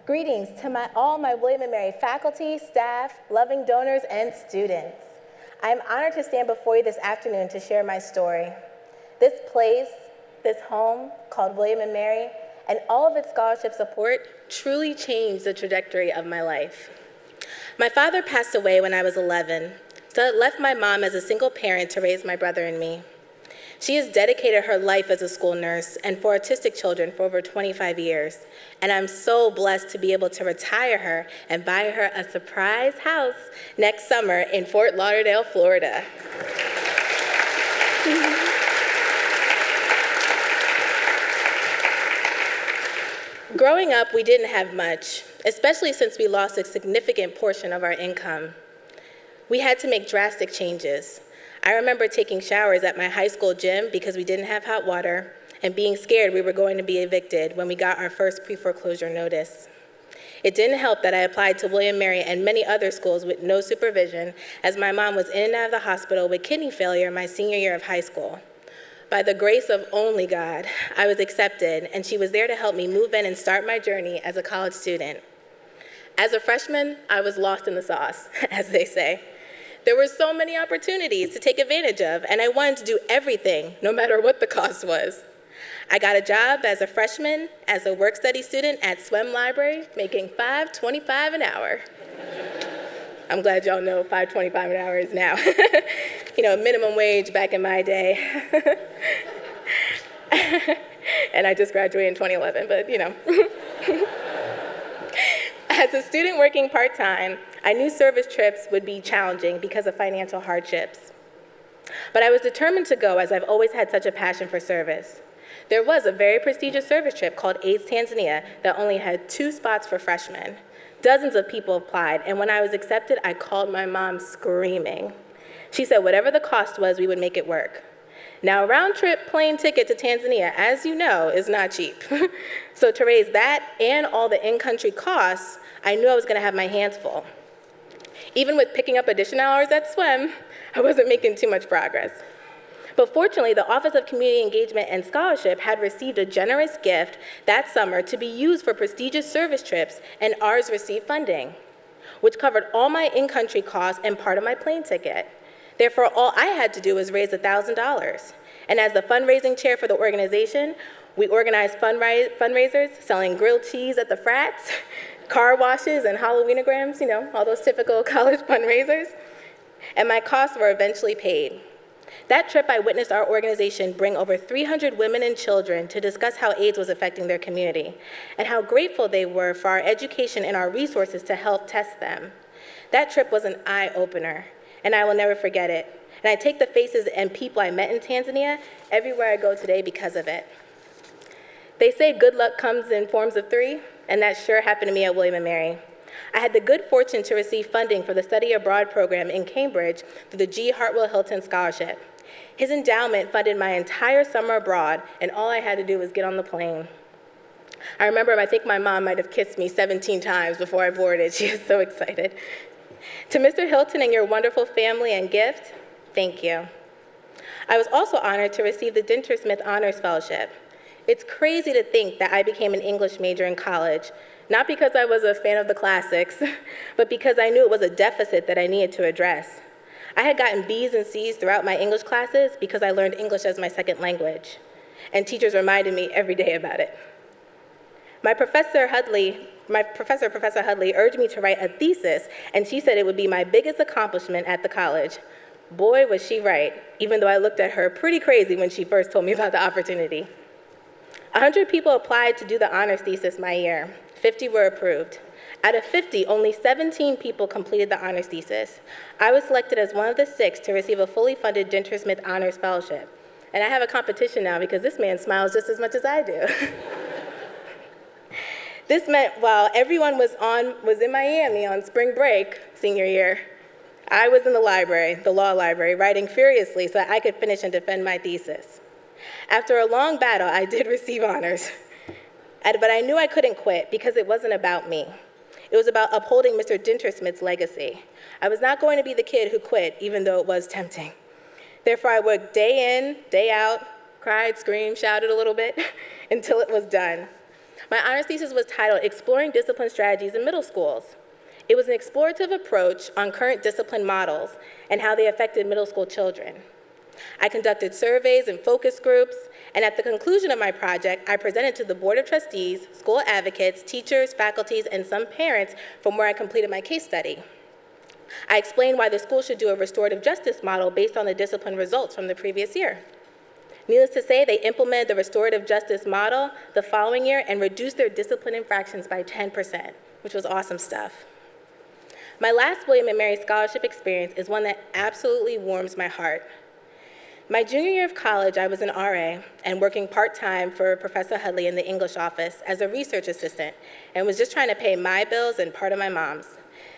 Greetings to all my William & Mary faculty, staff, loving donors, and students. I am honored to stand before you this afternoon to share my story. This place, this home called William & Mary, and all of its scholarship support truly changed the trajectory of my life. My father passed away when I was 11, so it left my mom as a single parent to raise my brother and me. She has dedicated her life as a school nurse and for autistic children for over 25 years, and I'm so blessed to be able to retire her and buy her a surprise house next summer in Fort Lauderdale, Florida. Growing up, we didn't have much, especially since we lost a significant portion of our income. We had to make drastic changes. I remember taking showers at my high school gym because we didn't have hot water and being scared we were going to be evicted when we got our first pre-foreclosure notice. It didn't help that I applied to William & Mary and many other schools with no supervision, as my mom was in and out of the hospital with kidney failure my senior year of high school. By the grace of only God, I was accepted, and she was there to help me move in and start my journey as a college student. As a freshman, I was lost in the sauce, as they say. There were so many opportunities to take advantage of, and I wanted to do everything, no matter what the cost was. I got a job as a freshman as a work-study student at Swem Library, making $5.25 an hour. I'm glad y'all know $5.25 an hour is now. Minimum wage back in my day. And I just graduated in 2011, but As a student working part-time, I knew service trips would be challenging because of financial hardships. But I was determined to go, as I've always had such a passion for service. There was a very prestigious service trip called AIDS Tanzania that only had 2 spots for freshmen. Dozens of people applied, and when I was accepted, I called my mom screaming. She said whatever the cost was, we would make it work. Now, a round-trip plane ticket to Tanzania, as you know, is not cheap. So to raise that and all the in-country costs, I knew I was going to have my hands full. Even with picking up additional hours at Swem, I wasn't making too much progress. But fortunately, the Office of Community Engagement and Scholarship had received a generous gift that summer to be used for prestigious service trips, and ours received funding, which covered all my in-country costs and part of my plane ticket. Therefore, all I had to do was raise $1,000. And as the fundraising chair for the organization, we organized fundraisers, selling grilled cheese at the frats, car washes and Halloweenograms, all those typical college fundraisers. And my costs were eventually paid. That trip, I witnessed our organization bring over 300 women and children to discuss how AIDS was affecting their community and how grateful they were for our education and our resources to help test them. That trip was an eye-opener, and I will never forget it. And I take the faces and people I met in Tanzania everywhere I go today because of it. They say good luck comes in forms of 3, and that sure happened to me at William & Mary. I had the good fortune to receive funding for the study abroad program in Cambridge through the G. Hartwell Hilton Scholarship. His endowment funded my entire summer abroad, and all I had to do was get on the plane. I remember, I think my mom might have kissed me 17 times before I boarded. She was so excited. To Mr. Hilton and your wonderful family and gift, thank you. I was also honored to receive the Dintersmith Honors Fellowship. It's crazy to think that I became an English major in college, not because I was a fan of the classics, but because I knew it was a deficit that I needed to address. I had gotten B's and C's throughout my English classes because I learned English as my second language, and teachers reminded me every day about it. My professor, Professor Hudley, urged me to write a thesis, and she said it would be my biggest accomplishment at the college. Boy, was she right, even though I looked at her pretty crazy when she first told me about the opportunity. 100 people applied to do the honors thesis my year. 50 were approved. Out of 50, only 17 people completed the honors thesis. I was selected as one of the 6 to receive a fully funded Dintersmith Honors Fellowship. And I have a competition now because this man smiles just as much as I do. This meant while everyone was in Miami on spring break senior year, I was in the library, the law library, writing furiously so that I could finish and defend my thesis. After a long battle, I did receive honors. But I knew I couldn't quit because it wasn't about me. It was about upholding Mr. Dintersmith's legacy. I was not going to be the kid who quit, even though it was tempting. Therefore, I worked day in, day out, cried, screamed, shouted a little bit until it was done. My honors thesis was titled Exploring Discipline Strategies in Middle Schools. It was an explorative approach on current discipline models and how they affected middle school children. I conducted surveys and focus groups, and at the conclusion of my project, I presented to the Board of Trustees, school advocates, teachers, faculties, and some parents from where I completed my case study. I explained why the school should do a restorative justice model based on the discipline results from the previous year. Needless to say, they implemented the restorative justice model the following year and reduced their discipline infractions by 10%, which was awesome stuff. My last William & Mary Scholarship experience is one that absolutely warms my heart. My junior year of college, I was an RA and working part-time for Professor Hudley in the English office as a research assistant and was just trying to pay my bills and part of my mom's.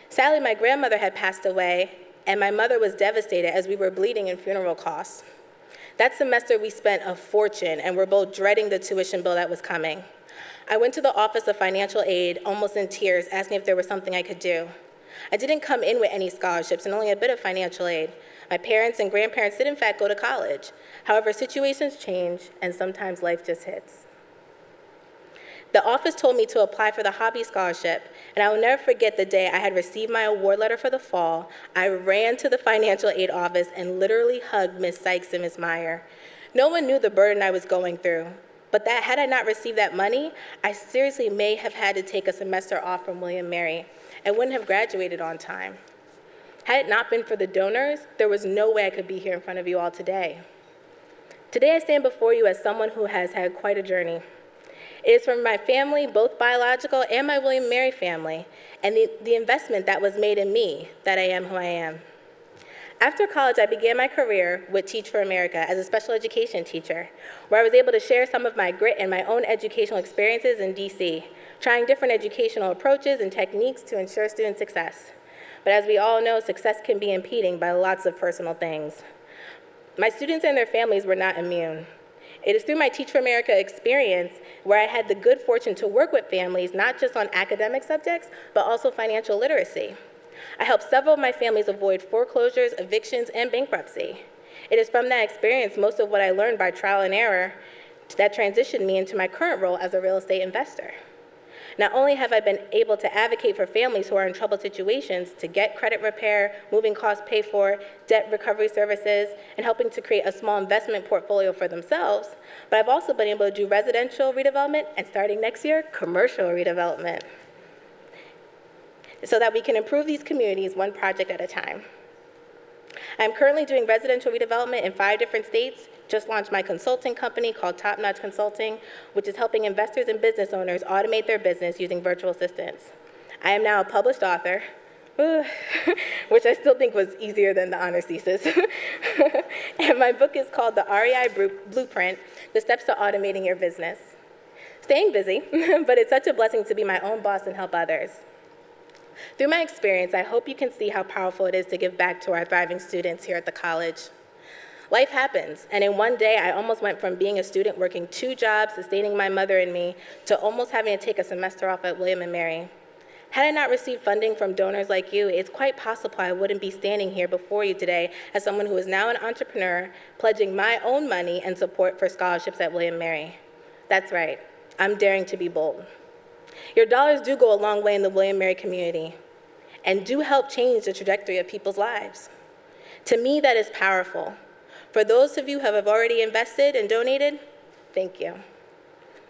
Sadly, my grandmother had passed away, and my mother was devastated as we were bleeding in funeral costs. That semester, we spent a fortune, and were both dreading the tuition bill that was coming. I went to the Office of Financial Aid, almost in tears, asking if there was something I could do. I didn't come in with any scholarships and only a bit of financial aid. My parents and grandparents did, in fact, go to college. However, situations change, and sometimes life just hits. The office told me to apply for the Hobby Scholarship, and I will never forget the day I had received my award letter for the fall. I ran to the financial aid office and literally hugged Ms. Sykes and Ms. Meyer. No one knew the burden I was going through, but that had I not received that money, I seriously may have had to take a semester off from William & Mary and wouldn't have graduated on time. Had it not been for the donors, there was no way I could be here in front of you all today. Today I stand before you as someone who has had quite a journey. It is from my family, both biological and my William & Mary family, and the investment that was made in me that I am who I am. After college, I began my career with Teach for America as a special education teacher, where I was able to share some of my grit and my own educational experiences in DC, trying different educational approaches and techniques to ensure student success. But as we all know, success can be impeded by lots of personal things. My students and their families were not immune. It is through my Teach for America experience where I had the good fortune to work with families, not just on academic subjects, but also financial literacy. I helped several of my families avoid foreclosures, evictions, and bankruptcy. It is from that experience, most of what I learned by trial and error, that transitioned me into my current role as a real estate investor. Not only have I been able to advocate for families who are in troubled situations to get credit repair, moving costs paid for, debt recovery services, and helping to create a small investment portfolio for themselves, but I've also been able to do residential redevelopment and starting next year, commercial redevelopment, so that we can improve these communities one project at a time. I'm currently doing residential redevelopment in 5 different states, just launched my consulting company called Top Notch Consulting, which is helping investors and business owners automate their business using virtual assistants. I am now a published author, which I still think was easier than the honors thesis. And my book is called The REI Blueprint, The Steps to Automating Your Business. Staying busy, but it's such a blessing to be my own boss and help others. Through my experience, I hope you can see how powerful it is to give back to our thriving students here at the college. Life happens, and in one day, I almost went from being a student working 2 jobs, sustaining my mother and me, to almost having to take a semester off at William & Mary. Had I not received funding from donors like you, it's quite possible I wouldn't be standing here before you today as someone who is now an entrepreneur, pledging my own money and support for scholarships at William & Mary. That's right, I'm daring to be bold. Your dollars do go a long way in the William & Mary community and do help change the trajectory of people's lives. To me, that is powerful. For those of you who have already invested and donated, thank you.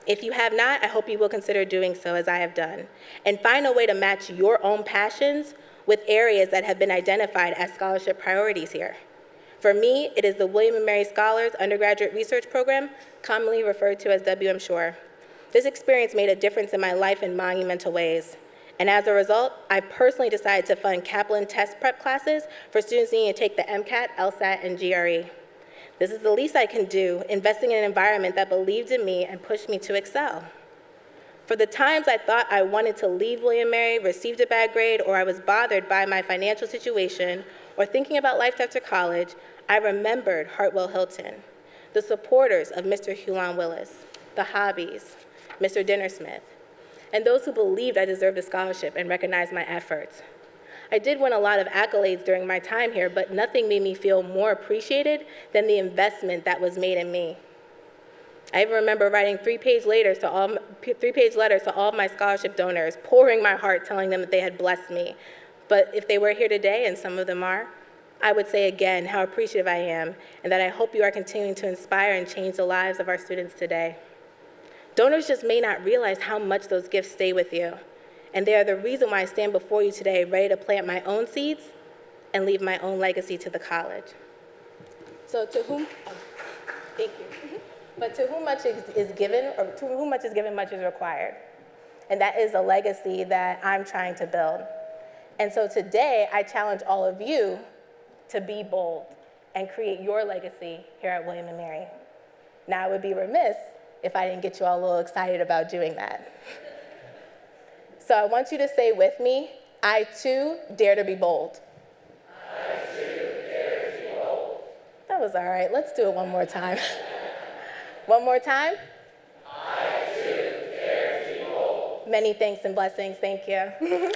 If you have not, I hope you will consider doing so as I have done, and find a way to match your own passions with areas that have been identified as scholarship priorities here. For me, it is the William & Mary Scholars Undergraduate Research Program, commonly referred to as WM Shore. This experience made a difference in my life in monumental ways. And as a result, I personally decided to fund Kaplan test prep classes for students needing to take the MCAT, LSAT, and GRE. This is the least I can do, investing in an environment that believed in me and pushed me to excel. For the times I thought I wanted to leave William & Mary, received a bad grade, or I was bothered by my financial situation, or thinking about life after college, I remembered Hartwell Hilton, the supporters of Mr. Hulan Willis, the Hobbies, Mr. Dinnersmith, and those who believed I deserved a scholarship and recognized my efforts. I did win a lot of accolades during my time here, but nothing made me feel more appreciated than the investment that was made in me. I even remember writing three-page letters to all of my scholarship donors, pouring my heart, telling them that they had blessed me. But if they were here today, and some of them are, I would say again how appreciative I am, and that I hope you are continuing to inspire and change the lives of our students today. Donors just may not realize how much those gifts stay with you, and they are the reason why I stand before you today, ready to plant my own seeds and leave my own legacy to the college. So thank you. But to whom much is given, or to whom much is given, much is required. And that is a legacy that I'm trying to build. And so today, I challenge all of you to be bold and create your legacy here at William & Mary. Now, I would be remiss if I didn't get you all a little excited about doing that. So I want you to say with me, I too dare to be bold. I too dare to be bold. That was all right. Let's do it one more time. One more time. I too dare to be bold. Many thanks and blessings. Thank you.